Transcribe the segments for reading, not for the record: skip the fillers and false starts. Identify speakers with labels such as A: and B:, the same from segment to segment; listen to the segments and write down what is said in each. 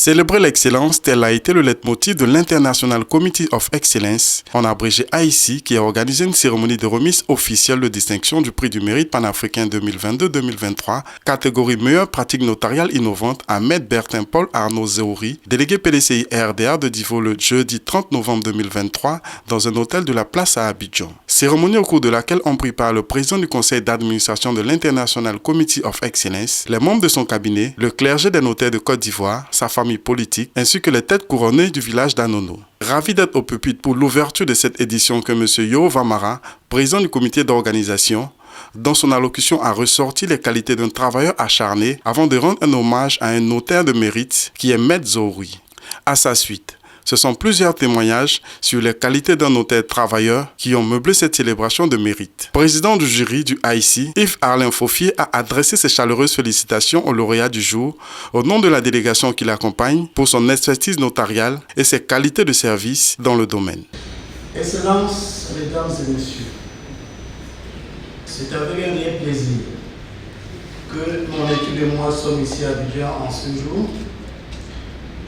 A: Célébrer l'excellence, tel a été le leitmotiv de l'International Committee of Excellence, en abrégé AIC, qui a organisé une cérémonie de remise officielle de distinction du prix du mérite panafricain 2022-2023, catégorie meilleure pratique notariale innovante à Maître Bertin Paul Arnaud Zéhouri, délégué PDCI RDA de Divo le jeudi 30 novembre 2023 dans un hôtel de la place à Abidjan. Cérémonie au cours de laquelle ont pris part le président du conseil d'administration de l'International Committee of Excellence, les membres de son cabinet, le clergé des notaires de Côte d'Ivoire, sa famille politique, ainsi que les têtes couronnées du village d'Anono. Ravi d'être au pupitre pour l'ouverture de cette édition que M. Yo Vamara, président du comité d'organisation, dans son allocution a ressorti les qualités d'un travailleur acharné avant de rendre un hommage à un notaire de mérite qui est Maître Zéhouri. À sa suite, ce sont plusieurs témoignages sur les qualités d'un notaire travailleur qui ont meublé cette célébration de mérite. Président du jury du AIC, Yves-Alain Faufier a adressé ses chaleureuses félicitations au lauréat du jour au nom de la délégation qui l'accompagne pour son expertise notariale et ses qualités de service dans le domaine.
B: Excellences, mesdames et messieurs, c'est avec un réel plaisir que mon équipe et moi sommes ici à Abidjan en ce jour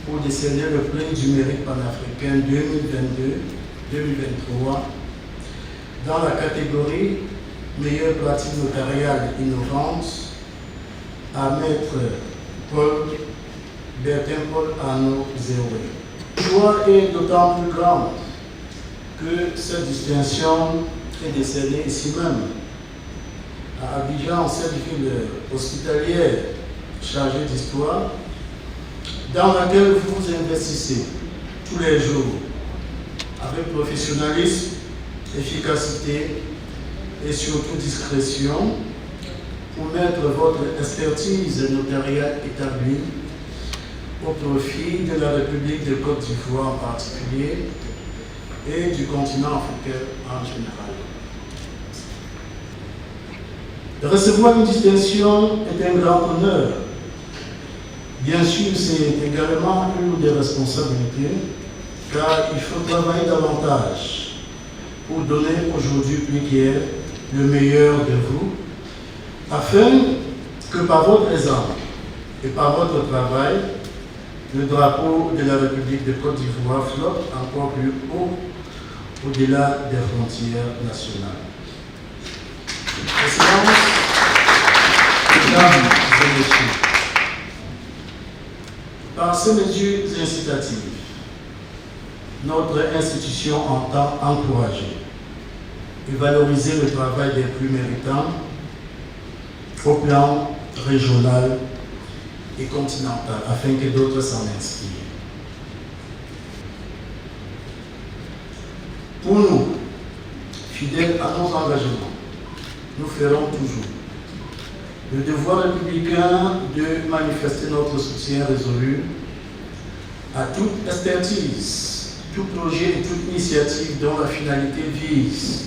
B: pour décerner le prix du mérite panafricain 2022-2023 dans la catégorie meilleure pratique notariale innovante à Maître Bertin Paul Arnaud Zéhouri. La joie est d'autant plus grande que cette distinction est décernée ici même, à Abidjan, en cette ville hospitalière chargée d'histoire, dans laquelle vous vous investissez tous les jours avec professionnalisme, efficacité et surtout discrétion pour mettre votre expertise notariale établie au profit de la République de Côte d'Ivoire en particulier et du continent africain en général. Recevoir une distinction est un grand honneur. Bien sûr, c'est également une des responsabilités, car il faut travailler davantage pour donner aujourd'hui plus qu'hier le meilleur de vous, afin que par votre exemple et par votre travail, le drapeau de la République de Côte d'Ivoire flotte encore plus haut au-delà des frontières nationales. Excellences, mesdames et messieurs, par ces mesures incitatives, notre institution entend encourager et valoriser le travail des plus méritants au plan régional et continental, afin que d'autres s'en inspirent. Pour nous, fidèles à nos engagements, nous ferons toujours le devoir républicain de manifester notre soutien résolu à toute expertise, tout projet et toute initiative dont la finalité vise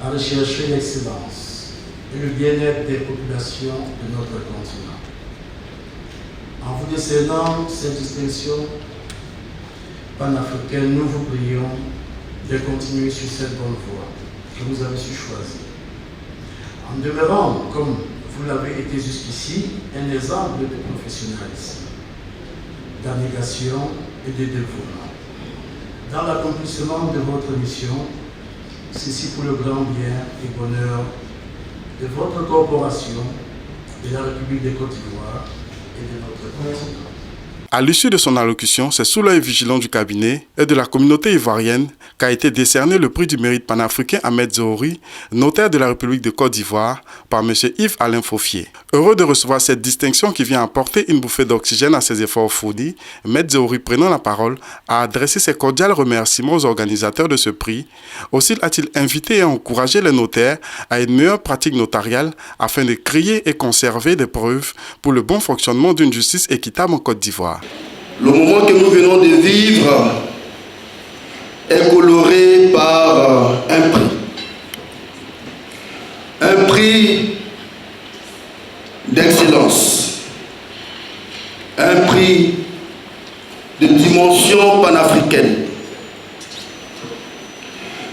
B: à rechercher l'excellence et le bien-être des populations de notre continent. En vous décernant cette distinction panafricaine, nous vous prions de continuer sur cette bonne voie que vous avez su choisir. En demeurant, comme vous l'avez été jusqu'ici, un exemple de professionnalisme, d'abnégation et de dévouement. Dans l'accomplissement de votre mission, ceci pour le grand bien et bonheur de votre corporation, de la République de Côte d'Ivoire et de notre continent.
A: À l'issue de son allocution, c'est sous l'œil vigilant du cabinet et de la communauté ivoirienne qu'a été décerné le prix du mérite panafricain à Maître Zéhouri, notaire de la République de Côte d'Ivoire, par M. Yves-Alain Faufier. Heureux de recevoir cette distinction qui vient apporter une bouffée d'oxygène à ses efforts fournis, Maître Zéhouri, prenant la parole, a adressé ses cordiales remerciements aux organisateurs de ce prix. Aussi a-t-il invité et encouragé les notaires à une meilleure pratique notariale afin de créer et conserver des preuves pour le bon fonctionnement d'une justice équitable en Côte d'Ivoire.
C: Le moment que nous venons de vivre est coloré par un prix. Un prix d'excellence. Un prix de dimension panafricaine.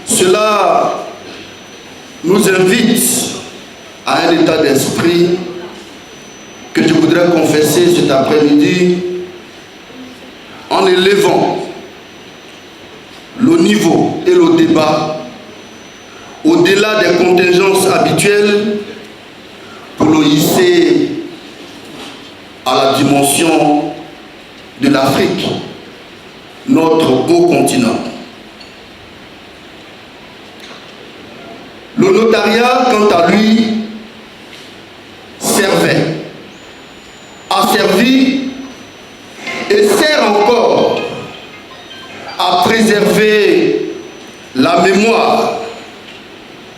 C: Cela nous invite à un état d'esprit que je voudrais confesser cet après-midi en élevant le niveau et le débat au-delà des contingences habituelles pour le hisser à la dimension de l'Afrique, notre beau continent. Le notariat, quant à lui, a servi et sert encore à préserver la mémoire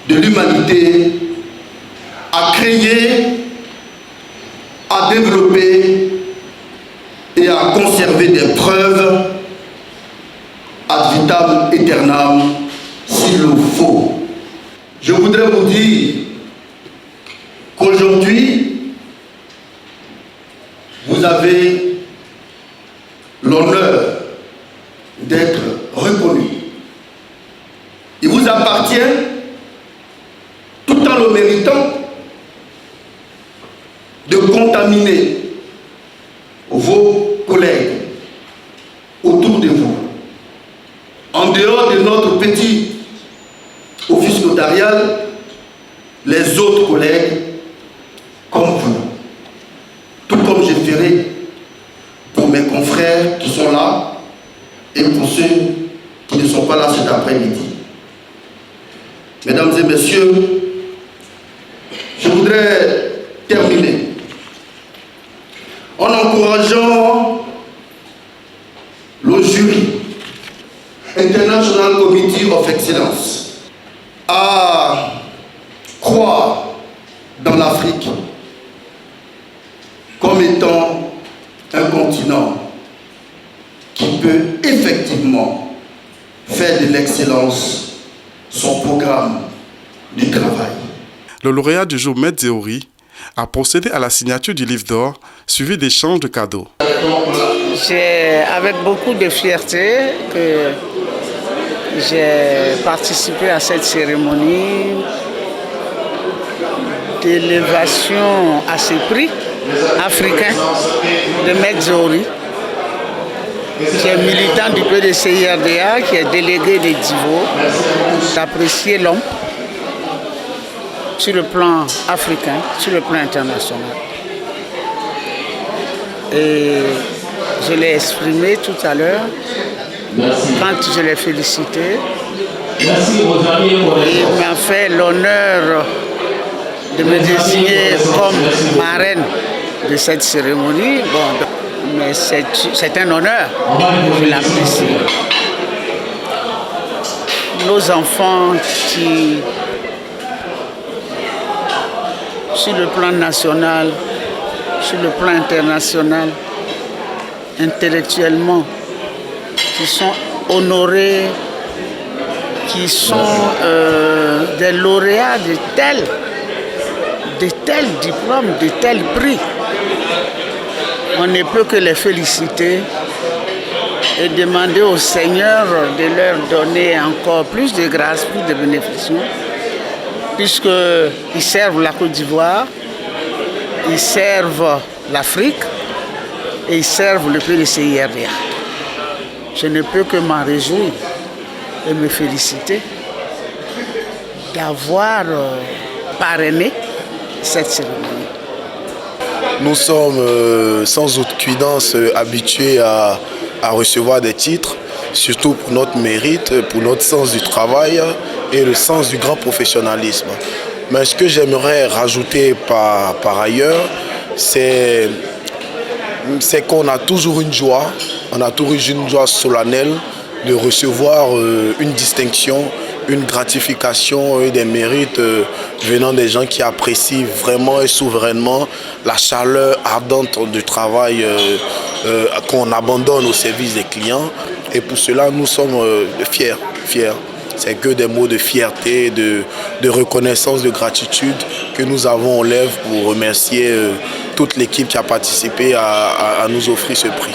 C: de l'humanité, à créer, à développer et à conserver des preuves ad vitam aeternam s'il le faut. Je voudrais vous dire qu'aujourd'hui, vous avez l'honneur d'être reconnu. Il vous appartient, tout en le méritant, de contaminer vos collègues autour de vous. En dehors de notre petit office notarial, les autres collègues, comme vous, tout comme je ferai pour mes confrères qui sont là et pour ceux qui ne sont pas là cet après-midi. Mesdames et messieurs, je voudrais terminer en encourageant le jury International Committee of Excellence à croire dans l'Afrique comme étant un continent qui peut effectivement faire de l'excellence son programme de travail.
A: Le lauréat du jour, Maître Zéori, a procédé à la signature du livre d'or, suivi d'échanges de cadeaux.
D: C'est avec beaucoup de fierté que j'ai participé à cette cérémonie d'élévation à ce prix africain de Maître Zéori, qui est militant du PDCIRDA, qui est délégué des Divo, d'apprécier l'homme sur le plan africain, sur le plan international. Et je l'ai exprimé tout à l'heure quand je l'ai félicité. Il m'a fait l'honneur de me désigner comme marraine de cette cérémonie. Bon, mais c'est un honneur, je l'apprécie. Nos enfants qui, sur le plan national, sur le plan international, intellectuellement, qui sont honorés, qui sont des lauréats de tels diplômes, de tels prix. On ne peut que les féliciter et demander au Seigneur de leur donner encore plus de grâce, plus de bénéfices, puisqu'ils servent la Côte d'Ivoire, ils servent l'Afrique et ils servent le PDCIRDA. Je ne peux que m'en réjouir et me féliciter d'avoir parrainé cette cérémonie.
E: Nous sommes sans autre cuidance habitués à recevoir des titres, surtout pour notre mérite, pour notre sens du travail et le sens du grand professionnalisme. Mais ce que j'aimerais rajouter par ailleurs, c'est qu'on a toujours une joie, solennelle de recevoir une distinction, une gratification et des mérites venant des gens qui apprécient vraiment et souverainement la chaleur ardente du travail qu'on abandonne au service des clients. Et pour cela, nous sommes fiers. C'est que des mots de fierté, de reconnaissance, de gratitude que nous avons aux lèvres pour remercier toute l'équipe qui a participé à nous offrir ce prix.